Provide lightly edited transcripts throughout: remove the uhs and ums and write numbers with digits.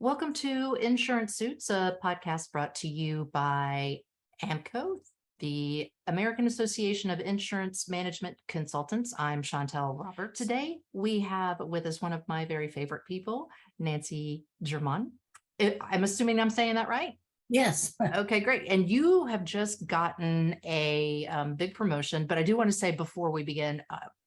Welcome to Insurance Suits, a podcast brought to you by AMCO, the American Association of Insurance Management Consultants. I'm Chantal Roberts. Today, we have with us one of my very favorite people, Nancy Germond. I'm assuming I'm saying that right? Yes. Okay, great. And you have just gotten a big promotion, but I do want to say before we begin,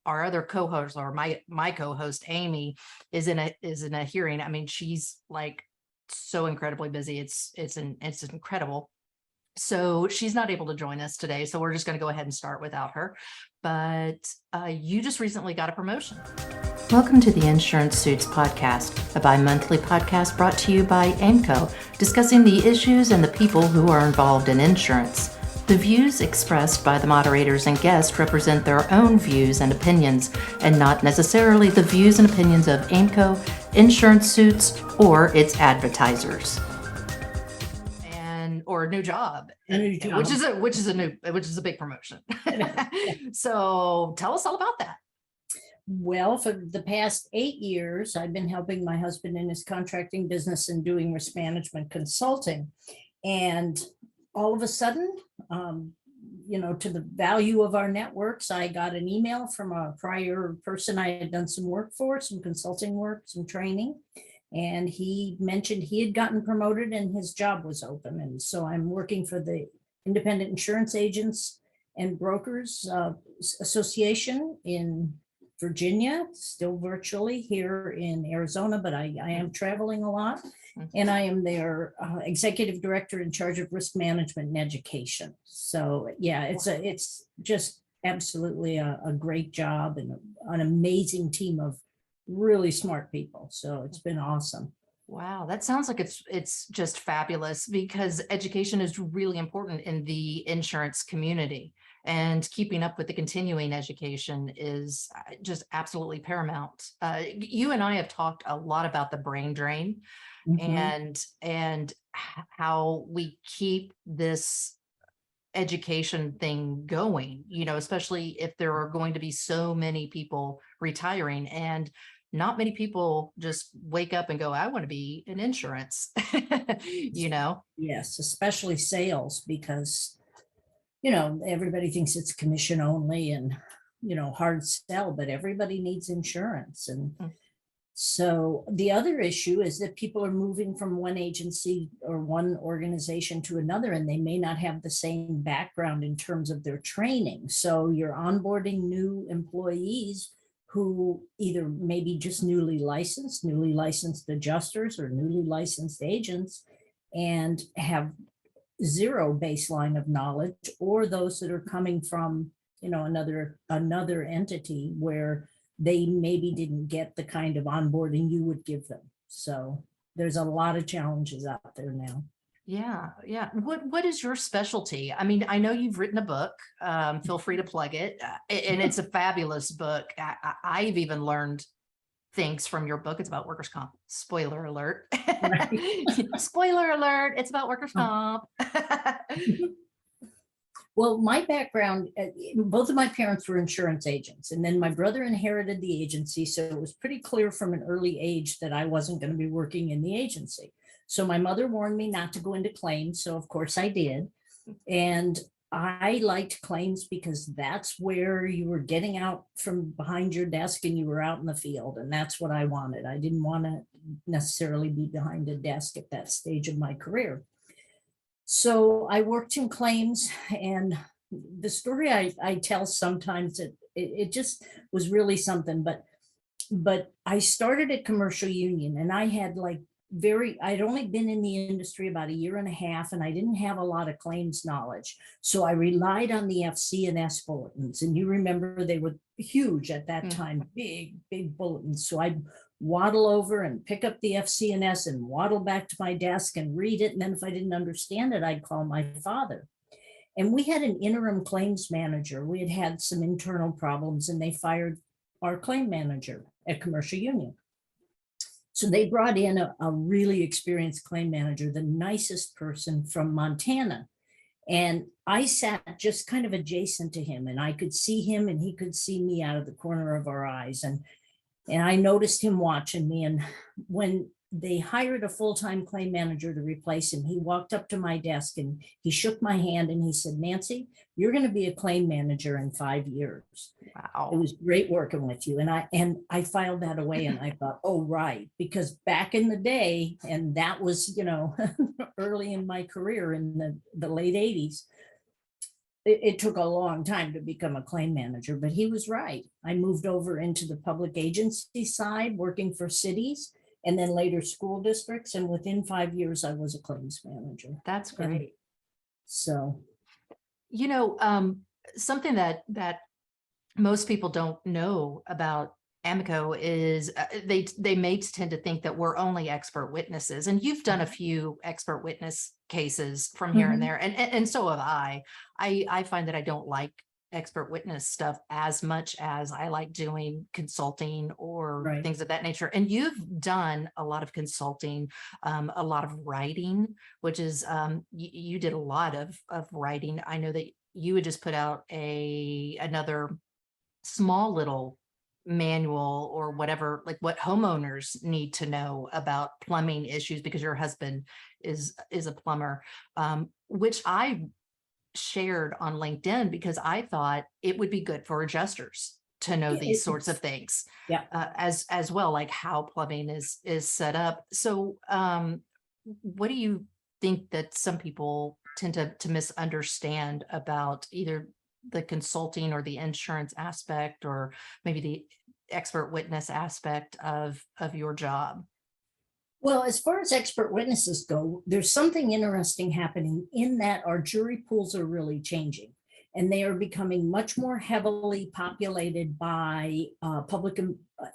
our other co-host or my co-host Amy is in a hearing. I mean, she's like so incredibly busy. It's incredible. So she's not able to join us today. So we're just going to go ahead and start without her. But you just recently got a promotion. Welcome to the Insurance Suits podcast, a bi-monthly podcast brought to you by AMCO, discussing the issues and the people who are involved in insurance. The views expressed by the moderators and guests represent their own views and opinions, and not necessarily the views and opinions of AMCO, Insurance Suits, or its advertisers. Or a new job, which is a big promotion. So tell us all about that. Well, for the past 8 years, I've been helping my husband in his contracting business and doing risk management consulting. And all of a sudden, to the value of our networks, I got an email from a prior person I had done some work for, some consulting work, some training. And he mentioned he had gotten promoted and his job was open. And so I'm working for the Independent Insurance Agents and Brokers Association in Virginia, still virtually here in Arizona, but I am traveling a lot. And I am their executive director in charge of risk management and education. So yeah, it's just absolutely a great job and an amazing team of really smart people. So it's been awesome. Wow, that sounds like it's just fabulous, because education is really important in the insurance community, and keeping up with the continuing education is just absolutely paramount. You and I have talked a lot about the brain drain, and how we keep this education thing going, especially if there are going to be so many people retiring, and not many people just wake up and go, I want to be in insurance. Yes, especially sales, because everybody thinks it's commission only and hard sell, but everybody needs insurance. And so the other issue is that people are moving from one agency or one organization to another, and they may not have the same background in terms of their training. So you're onboarding new employees who either maybe just newly licensed adjusters or newly licensed agents, and have zero baseline of knowledge, or those that are coming from another entity where they maybe didn't get the kind of onboarding you would give them. So there's a lot of challenges out there now. Yeah. What is your specialty? I mean, I know you've written a book. Feel free to plug it, and it's a fabulous book. I've even learned things from your book. It's about workers' comp. Spoiler alert! Right. Spoiler alert! It's about workers' comp. Well, my background, both of my parents were insurance agents, and then my brother inherited the agency. So it was pretty clear from an early age that I wasn't going to be working in the agency. So my mother warned me not to go into claims. So of course I did. And I liked claims because that's where you were getting out from behind your desk and you were out in the field. And that's what I wanted. I didn't want to necessarily be behind a desk at that stage of my career. So I worked in claims, and the story I tell sometimes, it just was really something. But I started at Commercial Union, and I had I'd only been in the industry about a year and a half, and I didn't have a lot of claims knowledge. So I relied on the FCNS bulletins. And you remember they were huge at that time, big bulletins. So I'd waddle over and pick up the FCNS and waddle back to my desk and read it. And then if I didn't understand it, I'd call my father. And we had an interim claims manager. We had some internal problems, and they fired our claim manager at Commercial Union. So they brought in a really experienced claim manager, the nicest person from Montana. And I sat just kind of adjacent to him, and I could see him and he could see me out of the corner of our eyes. And I noticed him watching me. And when they hired a full-time claim manager to replace him. He walked up to my desk and he shook my hand and he said, Nancy, you're going to be a claim manager in 5 years. It Wow. was great working with you. And I filed that away and I thought, oh, right. Because back in the day, and that was, early in my career in the late 80s, it took a long time to become a claim manager, but he was right. I moved over into the public agency side, working for cities and then later school districts. And within 5 years, I was a claims manager. That's And great. so, Something that most people don't know about Amico is they may tend to think that we're only expert witnesses, and you've done a few expert witness cases from here and Mhm. there, and so have I. I find that I don't like expert witness stuff as much as I like doing consulting or Right. things of that nature. And you've done a lot of consulting, a lot of writing, which is you did a lot of writing. I know that you would just put out another small little manual or whatever, like what homeowners need to know about plumbing issues because your husband is a plumber, which I shared on LinkedIn because I thought it would be good for adjusters to know Yeah, these sorts of things, yeah. as well, like how plumbing is set up. So what do you think that some people tend to misunderstand about either the consulting or the insurance aspect, or maybe the expert witness aspect of your job? Well, as far as expert witnesses go, there's something interesting happening in that our jury pools are really changing. And they are becoming much more heavily populated by public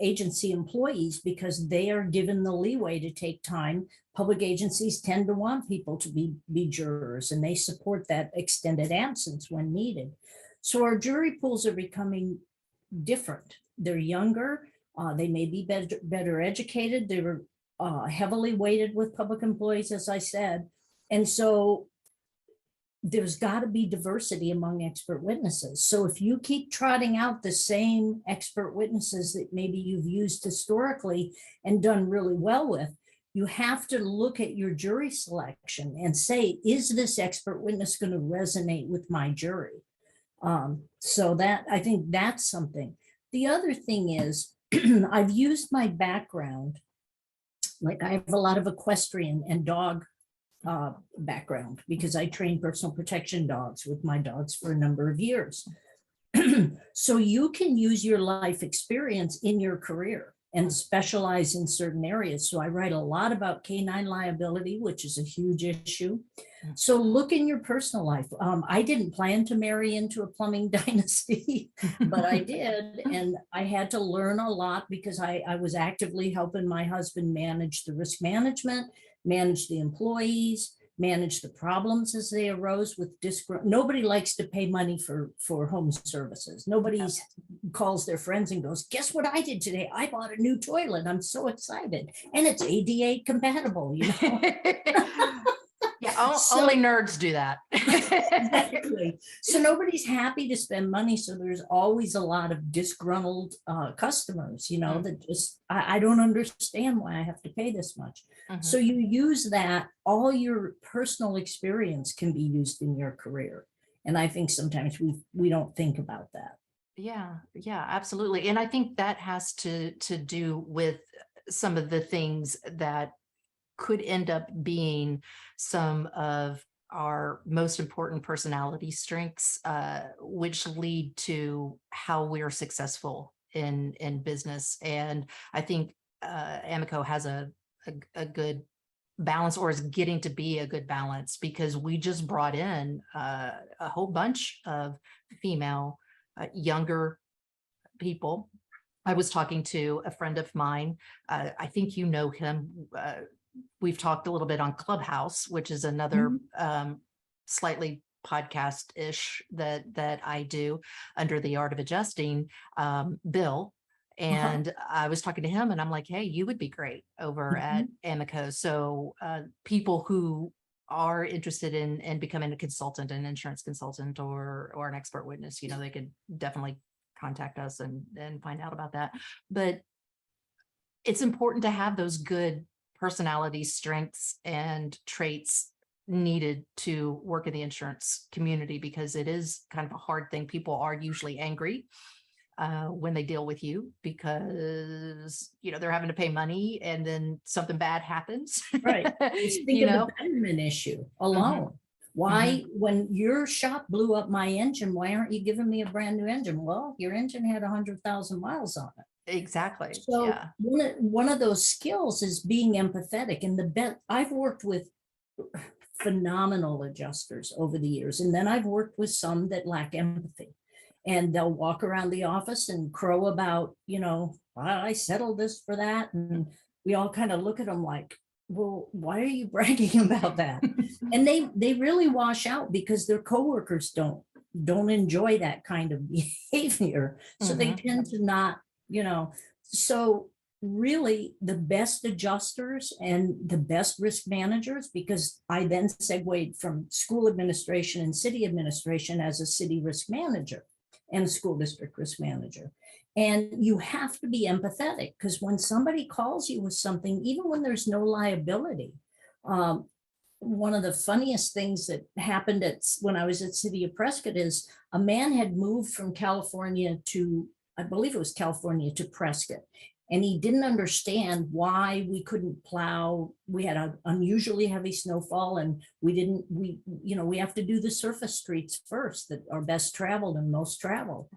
agency employees because they are given the leeway to take time. Public agencies tend to want people to be jurors, and they support that extended absence when needed. So our jury pools are becoming different. They're younger. They may be better educated. They're heavily weighted with public employees, as I said. And so there's got to be diversity among expert witnesses. So if you keep trotting out the same expert witnesses that maybe you've used historically and done really well with, you have to look at your jury selection and say, is this expert witness going to resonate with my jury? So that, I think that's something. The other thing is I've used my background, like I have a lot of equestrian and dog background because I trained personal protection dogs with my dogs for a number of years. So you can use your life experience in your career and specialize in certain areas. So I write a lot about canine liability, which is a huge issue. So look in your personal life. I didn't plan to marry into a plumbing dynasty, but I did. And I had to learn a lot because I was actively helping my husband manage the risk management, manage the employees, manage the problems as they arose with nobody likes to pay money for home services. Nobody calls their friends and goes, guess what I did today? I bought a new toilet. I'm so excited. And it's ADA compatible, Yeah, So- only nerds do that. Exactly. So nobody's happy to spend money. So there's always a lot of disgruntled customers, that just, I don't understand why I have to pay this much. So you use that, all your personal experience can be used in your career. And I think sometimes we don't think about that. Yeah, absolutely. And I think that has to do with some of the things that could end up being some of our most important personality strengths, which lead to how we're successful in business. And I think Amico has a good balance, or is getting to be a good balance, because we just brought in a whole bunch of female, younger people. I was talking to a friend of mine. I think you know him. We've talked a little bit on Clubhouse, which is another slightly podcast-ish that I do under the Art of Adjusting, Bill. And I was talking to him and I'm like, hey, you would be great over at Amico. So people who are interested in becoming a consultant, an insurance consultant, or an expert witness, they could definitely contact us and find out about that. But it's important to have those good personality strengths and traits needed to work in the insurance community, because it is kind of a hard thing. People are usually angry when they deal with you, because they're having to pay money and then something bad happens. Right. Just think you of the know betterment issue Mhm. alone. Why, Mhm. when your shop blew up my engine, why aren't you giving me a brand new engine? Well, your engine had 100,000 miles on it. Exactly. So Yeah. one of those skills is being empathetic. And I've worked with phenomenal adjusters over the years. And then I've worked with some that lack empathy. And they'll walk around the office and crow about, I settled this for that. And we all kind of look at them like, well, why are you bragging about that? And they really wash out because their coworkers don't enjoy that kind of behavior. So they Mhm. tend to not, you know, so really the best adjusters and the best risk managers, because I then segued from school administration and city administration as a city risk manager and a school district risk manager. And you have to be empathetic, because when somebody calls you with something, even when there's no liability, um, one of the funniest things that happened when I was at City of Prescott is a man had moved from California to, I believe it was California, to Prescott. And he didn't understand why we couldn't plow. We had an unusually heavy snowfall, and we have to do the surface streets first that are best traveled and most traveled.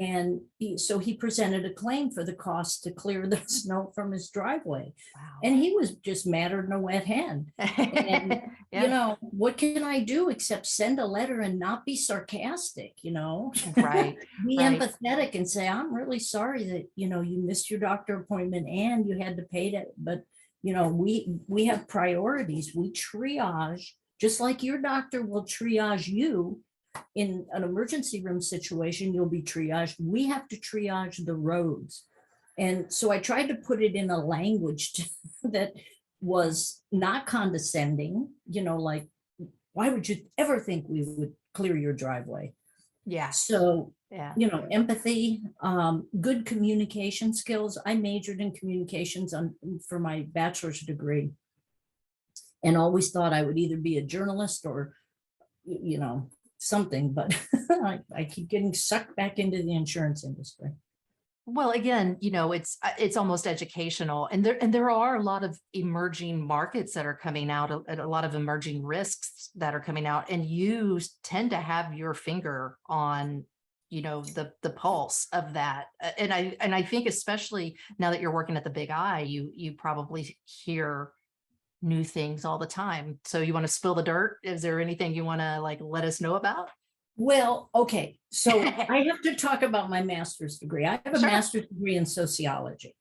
And so he presented a claim for the cost to clear the snow from his driveway. Wow. And he was just madder than a wet hen. And, Yeah. what can I do except send a letter and not be sarcastic, Right. be Right. empathetic and say, I'm really sorry that, you missed your doctor appointment and you had to pay that. But, we have priorities. We triage, just like your doctor will triage you in an emergency room situation, you'll be triaged. We have to triage the roads. And so I tried to put it in a language that was not condescending, like, why would you ever think we would clear your driveway? Yeah. So, Yeah. empathy, good communication skills. I majored in communications for my bachelor's degree, and always thought I would either be a journalist or, something, but I keep getting sucked back into the insurance industry. Well, again, it's almost educational, and there are a lot of emerging markets that are coming out, a lot of emerging risks that are coming out, and you tend to have your finger on, the pulse of that. And I think, especially now that you're working at the Big I, you probably hear new things all the time. So you want to spill the dirt? Is there anything you want to let us know about? Well, okay, so I have to talk about my master's degree. I have a Sure. master's degree in sociology.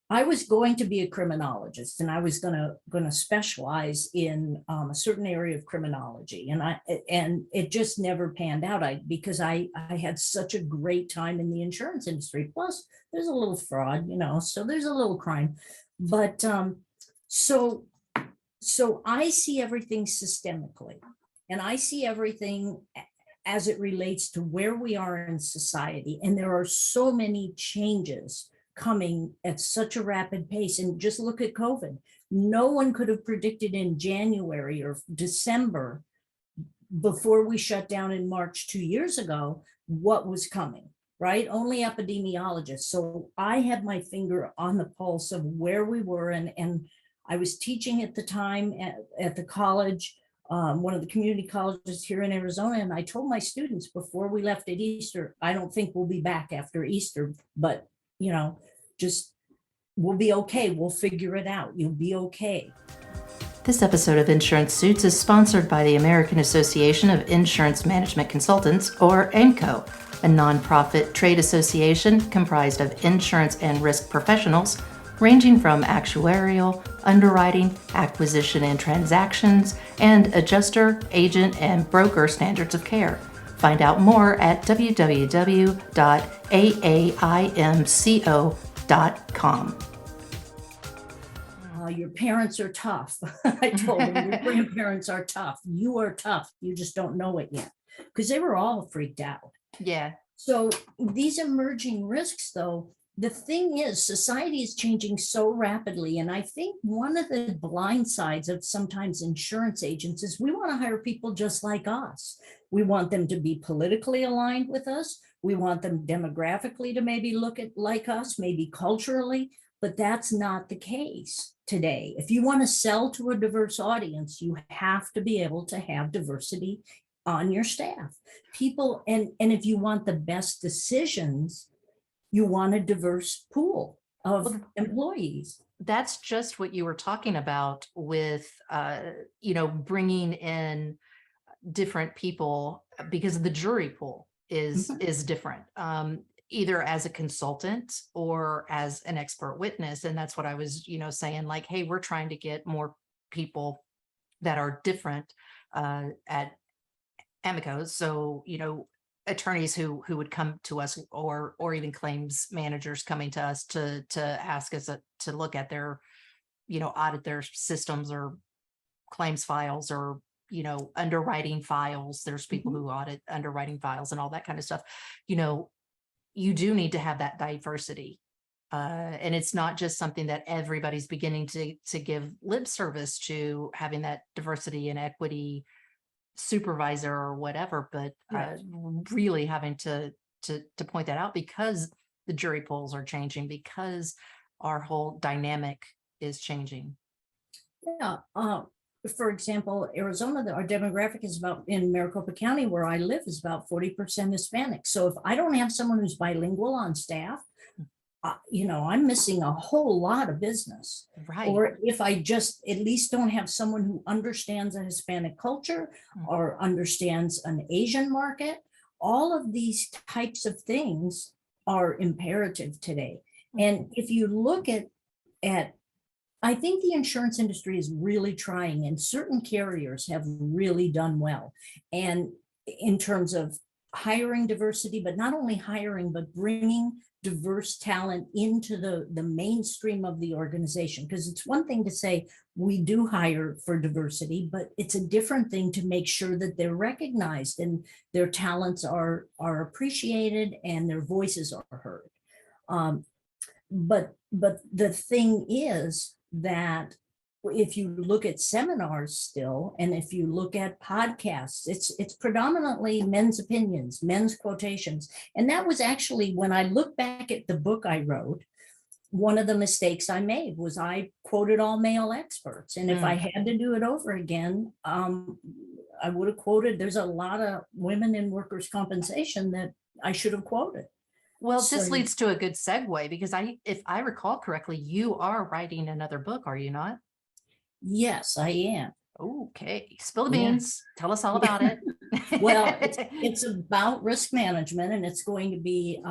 I was going to be a criminologist, and I was gonna specialize in a certain area of criminology, and it just never panned out. Because I had such a great time in the insurance industry. Plus, there's a little fraud, so there's a little crime, but so I see everything systemically, and I see everything as it relates to where we are in society. And there are so many changes coming at such a rapid pace. And just look at COVID. No one could have predicted in January or December, before we shut down in March 2 years ago, what was coming, right? Only epidemiologists. So I had my finger on the pulse of where we were. And I was teaching at the time at the college, one of the community colleges here in Arizona. And I told my students before we left at Easter, I don't think we'll be back after Easter, but, just we'll be okay. We'll figure it out. You'll be okay. This episode of Insurance Suits is sponsored by the American Association of Insurance Management Consultants, or AMCO, a nonprofit trade association comprised of insurance and risk professionals ranging from actuarial, underwriting, acquisition and transactions, and adjuster, agent, and broker standards of care. Find out more at www.aaimco.com. Your parents are tough. I told them, your grandparents are tough. You are tough. You just don't know it yet, because they were all freaked out. Yeah. So these emerging risks, though, the thing is, society is changing so rapidly. And I think one of the blind sides of sometimes insurance agents is we want to hire people just like us. We want them to be politically aligned with us. We want them demographically to maybe look at like us, maybe culturally, but that's not the case today. If you want to sell to a diverse audience, you have to be able to have diversity on your staff. People, and if you want the best decisions, you want a diverse pool of Well, employees. that's just what you were talking about with, you know, bringing in different people, because the jury pool Mhm. is different, either as a consultant or as an expert witness. And that's what I was, you know, saying, like, hey, we're trying to get more people that are different at amicos. So, you know, attorneys who would come to us, or even claims managers coming to us to ask us to look at their, you know, audit their systems or claims files, or, you know, underwriting files. There's people Mhm. who audit underwriting files and all that kind of stuff. You know, you do need to have that diversity. And it's not just something that everybody's beginning to give lip service to, having that diversity and equity supervisor or whatever, but Yes. really having to point that out, because the jury pools are changing, because our whole dynamic is changing. Yeah. For example, Arizona, our demographic is about, in Maricopa County, where I live, is about 40% Hispanic. So if I don't have someone who's bilingual on staff, you know, I'm missing a whole lot of business. Right. Or if I just at least don't have someone who understands a Hispanic culture Mm. or understands an Asian market, all of these types of things are imperative today. Mm. And if you look at I think the insurance industry is really trying, and certain carriers have really done well. And in terms of hiring diversity, but not only hiring, but bringing diverse talent into the mainstream of the organization. Because it's one thing to say we do hire for diversity, but it's a different thing to make sure that they're recognized and their talents are appreciated and their voices are heard. Um, but the thing is that if you look at seminars still, and if you look at podcasts, it's predominantly men's opinions, men's quotations. And that was actually, when I look back at the book I wrote, one of the mistakes I made was I quoted all male experts. And if I Mm. had to do it over again, I would have quoted, there's a lot of women in workers' compensation that I should have quoted. Well, this So leads to a good segue, because if I recall correctly, you are writing another book, are you not? yes, I am. Okay, spill the Yeah. beans. Tell us all about it. Well, it's about risk management, and it's going to be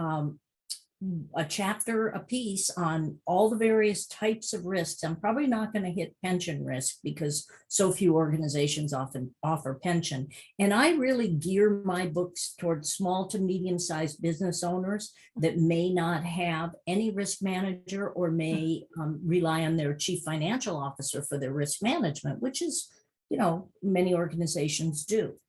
a chapter a piece on all the various types of risks. I'm probably not going to hit pension risk because so few organizations often offer pension. And I really gear my books towards small to medium sized business owners that may not have any risk manager, or may rely on their chief financial officer for their risk management, which is, you know, many organizations do.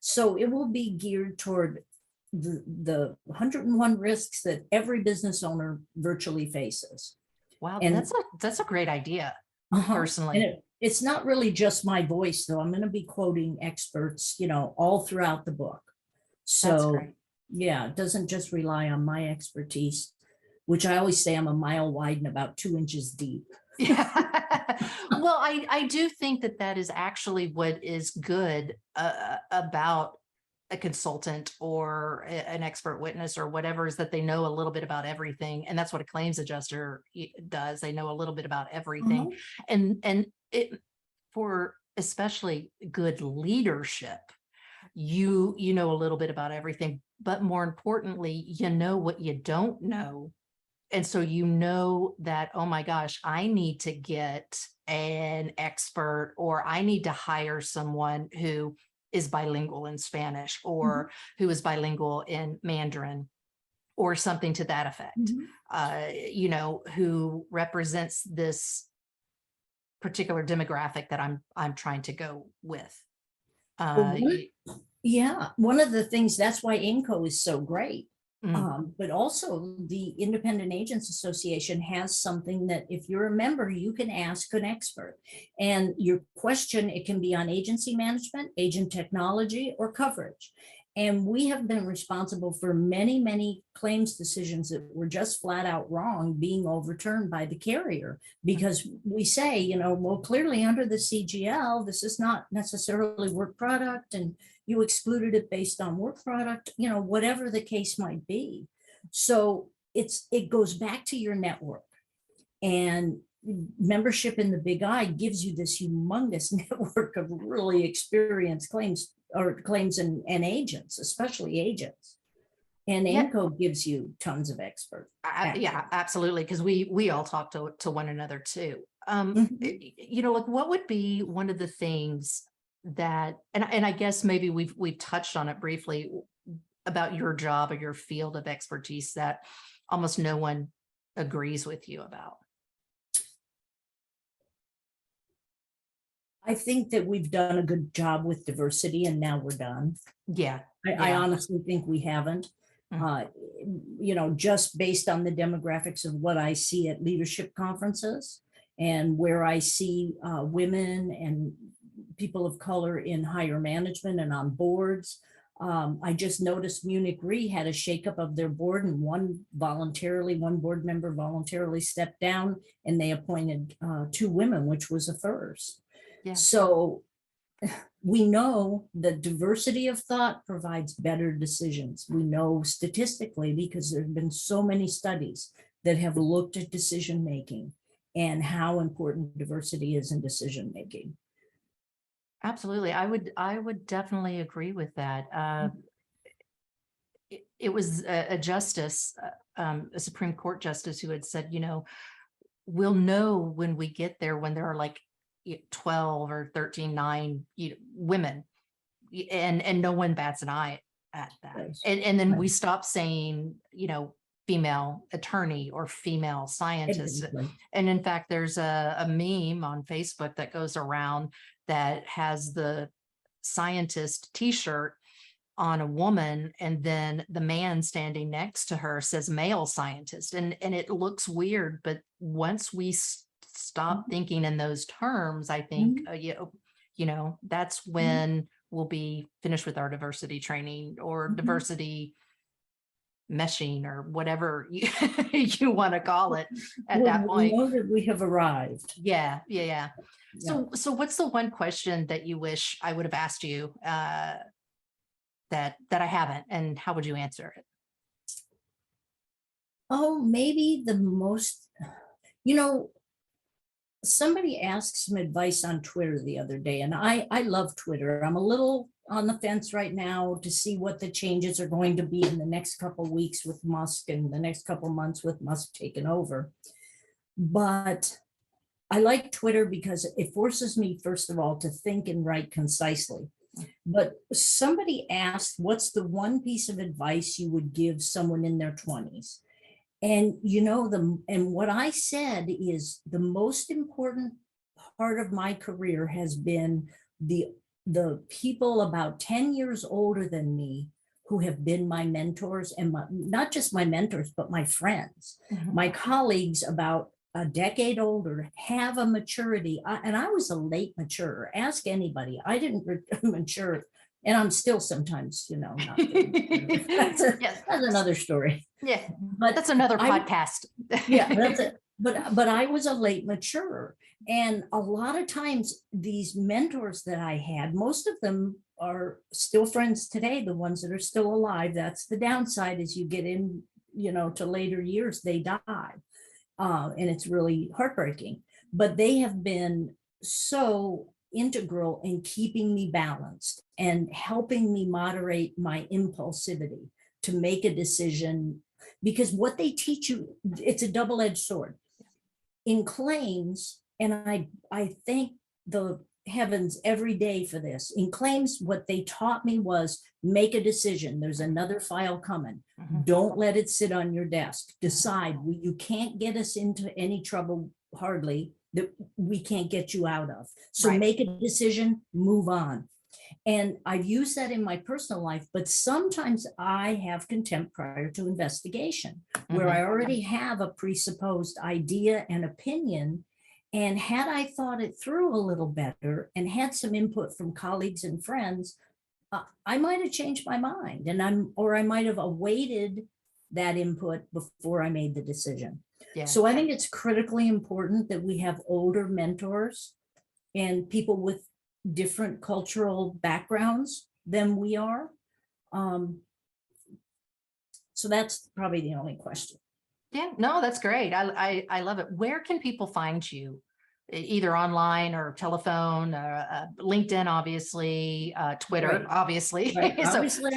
So it will be geared toward the 101 risks that every business owner virtually faces. Wow, And that's a great idea, and personally. it's not really just my voice, though. I'm going to be quoting experts, you know, all throughout the book. That's So great. yeah, it doesn't just rely on my expertise, which I always say I'm a mile wide and about 2 inches deep. Yeah. Well, I do think that that is actually what is good about a consultant or an expert witness or whatever, is that they know a little bit about everything. And that's what a claims adjuster does. They know a little bit about everything. Mhm. And it, for especially good leadership, you know a little bit about everything, but more importantly, you know what you don't know. And so you know that, oh my gosh, I need to get an expert, or I need to hire someone who is bilingual in Spanish, Mhm. or who is bilingual in Mandarin, or something to that effect, Mhm. you know, who represents this particular demographic that I'm trying to go with. Well, Uh, y- yeah, one of the things, that's why INCO is so great, Mm. But also the Independent Agents Association has something that if you're a member, you can ask an expert. And your question, it can be on agency management, agent technology, or coverage. And we have been responsible for many, many claims decisions that were just flat out wrong being overturned by the carrier because we say, well, clearly under the CGL, this is not necessarily work product and you excluded it based on work product, whatever the case might be. So it goes back to your network, and membership in the Big I gives you this humongous network of really experienced claims and agents, especially agents. And Yeah. AIMCO gives you tons of experts. Yeah, absolutely. Because we all talk to one another too. Mhm. Like what would be one of the things that, and I guess maybe we've touched on it briefly about your job or your field of expertise that almost no one agrees with you about. I think that we've done a good job with diversity and now we're done. Yeah. I Yeah. honestly think we haven't. Mhm. Just based on the demographics of what I see at leadership conferences and where I see women and people of color in higher management and on boards. I just noticed Munich Re had a shakeup of their board, and one board member voluntarily stepped down, and they appointed 2 women, which was a first. Yeah. So we know that diversity of thought provides better decisions. We know statistically because there have been so many studies that have looked at decision making and how important diversity is in decision making. Absolutely. I would definitely agree with that. It was a justice, a Supreme Court justice who had said, we'll know when we get there when there are like 12 or 13, 9 women, and no one bats an eye at that. Yes. And then Right. we stop saying, female attorney or female scientist. Exactly. And in fact, there's a meme on Facebook that goes around that has the scientist t-shirt on a woman, and then the man standing next to her says male scientist, and it looks weird, but once we stop Mhm. thinking in those terms, I think Mhm. that's Mhm. when we'll be finished with our diversity training or Mhm. diversity meshing or whatever you want to call it at Well, that we point. know that we have arrived. Yeah. Yeah. So what's the one question that you wish I would have asked you that I haven't, and how would you answer it? Oh, maybe the most, you know, somebody asked some advice on Twitter the other day, and I love Twitter. I'm a little on the fence right now to see what the changes are going to be in the next couple of weeks with Musk and the next couple of months with Musk taking over. But I like Twitter because it forces me, first of all, to think and write concisely. But somebody asked, what's the one piece of advice you would give someone in their 20s? And what I said is the most important part of my career has been the people about 10 years older than me who have been my mentors and not just my mentors, but my friends, Mhm. my colleagues about a decade older have a maturity. And I was a late maturer. Ask anybody. I didn't mature, and I'm still sometimes, not good. Yes. That's another story. Yeah. But That's another I podcast. yeah, that's it. But I was a late maturer. And a lot of times these mentors that I had, most of them are still friends today, the ones that are still alive. That's the downside as you get in, to later years, they die. And it's really heartbreaking. But they have been so integral in keeping me balanced and helping me moderate my impulsivity to make a decision, because what they teach you, it's a double-edged sword in claims. And I thank the heavens every day for this. In claims, what they taught me was make a decision. There's another file coming. Mhm. Don't let it sit on your desk. Decide. You can't get us into any trouble, hardly, that we can't get you out of. So Right. make a decision, move on. And I've used that in my personal life, but sometimes I have contempt prior to investigation, where I already have a presupposed idea and opinion. And had I thought it through a little better and had some input from colleagues and friends, I might have changed my mind, and I might have awaited that input before I made the decision. Yeah. So I think it's critically important that we have older mentors and people with different cultural backgrounds than we are. So that's probably the only question. Yeah, no, that's great. I love it. Where can people find you? Either online or telephone, LinkedIn, obviously, Twitter, Right. obviously. Right. Obviously,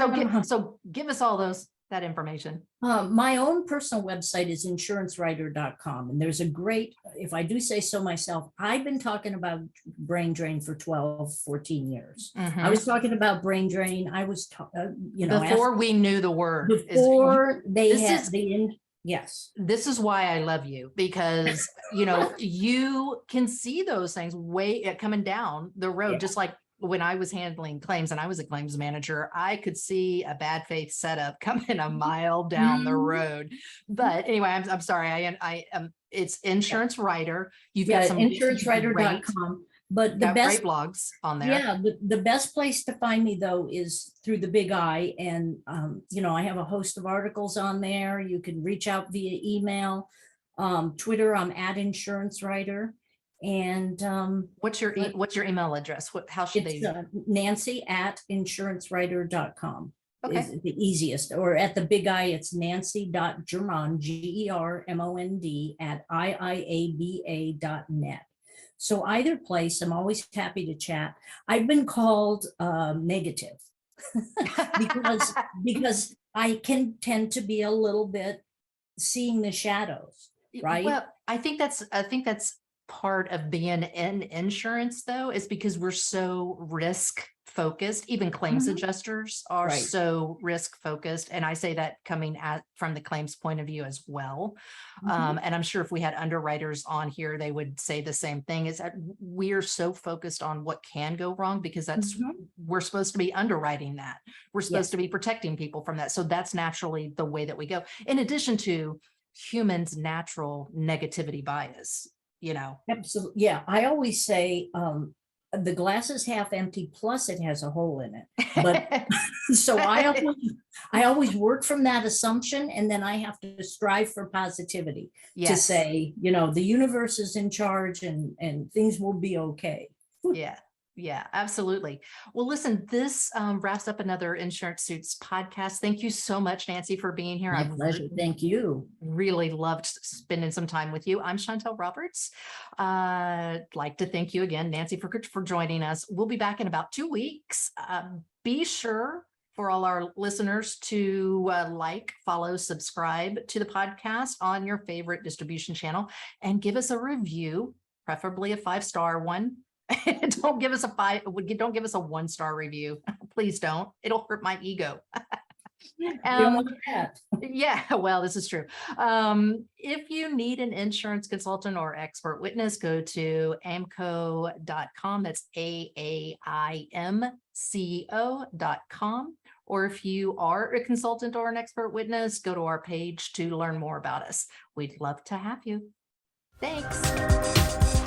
So give us all that information. My own personal website is insurancewriter.com. And there's a great, if I do say so myself, I've been talking about brain drain for 12, 14 years. I was talking about brain drain. I was, before we knew the word. Before they had yes. This is why I love you, because, you can see those things coming down the road, just like when I was handling claims and I was a claims manager, I could see a bad faith setup coming a mile down the road. But anyway, I'm sorry. It's Insurance Writer. You've got some insurancewriter.com. But the best great blogs on there. Yeah, the best place to find me though is through the Big I, and I have a host of articles on there. You can reach out via email, Twitter. I'm at Insurance Writer, and what's your email address? How should they? Nancy at insurancewriter.com. Okay. Is the easiest, or at the Big I, it's nancy.germond, Germond at iiaba.net. So either place, I'm always happy to chat. I've been called negative because I can tend to be a little bit seeing the shadows, right? Well, I think that's part of being in insurance, though, is because we're so risk focused. Even claims adjusters are so risk focused. And I say that coming from the claims point of view as well. And I'm sure if we had underwriters on here, they would say the same thing, is that we're so focused on what can go wrong, because that's we're supposed to be underwriting that. We're supposed to be protecting people from that. So that's naturally the way that we go. In addition to humans' natural negativity bias, Absolutely. Yeah. I always say, the glass is half empty, plus it has a hole in it. But so I always work from that assumption, and then I have to strive for positivity to say, the universe is in charge, and things will be okay. Yeah, absolutely. Well, listen, this wraps up another Insurance Suits podcast. Thank you so much, Nancy, for being here. My pleasure. Thank you. Really loved spending some time with you. I'm Chantal Roberts. I'd like to thank you again, Nancy, for joining us. We'll be back in about 2 weeks. Be sure for all our listeners to follow, subscribe to the podcast on your favorite distribution channel, and give us a review, preferably a 5-star one. Don't give us a 1-star review. Please don't. It'll hurt my ego. Yeah, well, this is true. If you need an insurance consultant or expert witness, go to aimco.com. That's AAIMCO.com. Or if you are a consultant or an expert witness, go to our page to learn more about us. We'd love to have you. Thanks.